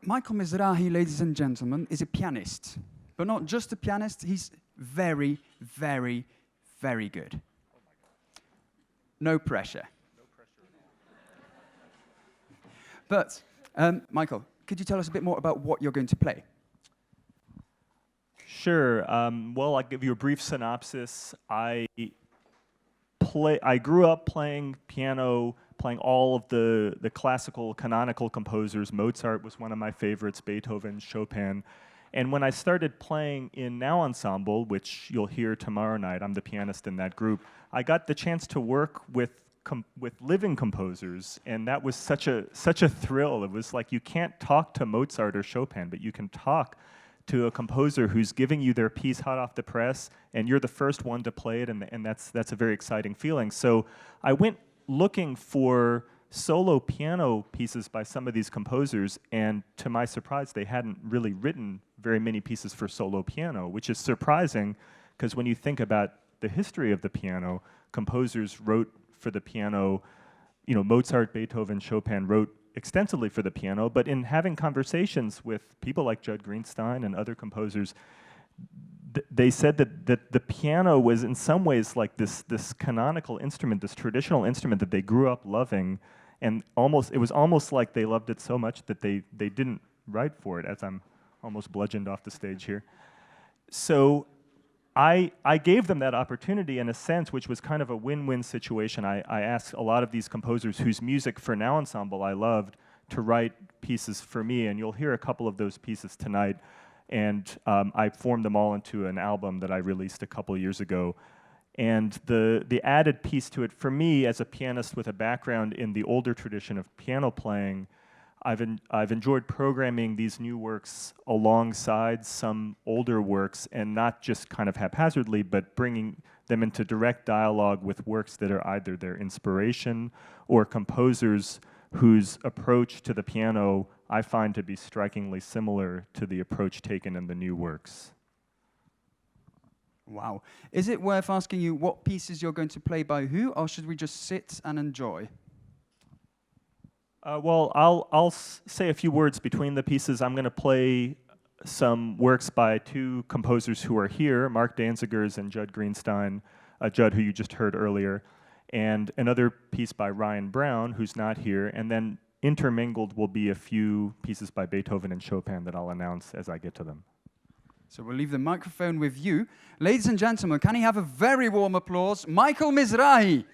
Michael Miserhai, ladies and gentlemen, is a pianist. But not just a pianist, he's very, very, very good. No pressure. But, Michael, could you tell us a bit more about what you're going to play? Sure. Well, I'll give you a brief synopsis. I grew up playing piano, playing all of the classical, canonical composers. Mozart was one of my favorites, Beethoven, Chopin. And when I started playing in Now Ensemble, which you'll hear tomorrow night, I'm the pianist in that group, I got the chance to work with living composers, and that was such a thrill. It was like you can't talk to Mozart or Chopin, but you can talk to a composer who's giving you their piece hot off the press, and you're the first one to play it, and that's a very exciting feeling. So I went looking for solo piano pieces by some of these composers, and to my surprise, they hadn't really written very many pieces for solo piano, which is surprising, because when you think about the history of the piano, composers wrote for the piano, you know, Mozart, Beethoven, Chopin wrote extensively for the piano, but in having conversations with people like Judd Greenstein and other composers, they said that the piano was in some ways like this canonical instrument, this traditional instrument that they grew up loving, and it was almost like they loved it so much that they didn't write for it, as I'm almost bludgeoned off the stage here. So I gave them that opportunity in a sense, which was kind of a win-win situation. I asked a lot of these composers whose music for Now Ensemble I loved to write pieces for me, and you'll hear a couple of those pieces tonight. And I formed them all into an album that I released a couple years ago. And the added piece to it, for me as a pianist with a background in the older tradition of piano playing, I've enjoyed programming these new works alongside some older works, and not just kind of haphazardly, but bringing them into direct dialogue with works that are either their inspiration or composers whose approach to the piano I find to be strikingly similar to the approach taken in the new works. Wow. Is it worth asking you what pieces you're going to play by who, or should we just sit and enjoy? Well, I'll say a few words between the pieces. I'm going to play some works by two composers who are here, Mark Danzigers and Judd Greenstein, Judd, who you just heard earlier, and another piece by Ryan Brown, who's not here, and then intermingled will be a few pieces by Beethoven and Chopin that I'll announce as I get to them. So we'll leave the microphone with you. Ladies and gentlemen, can I have a very warm applause? Michael Miserhai.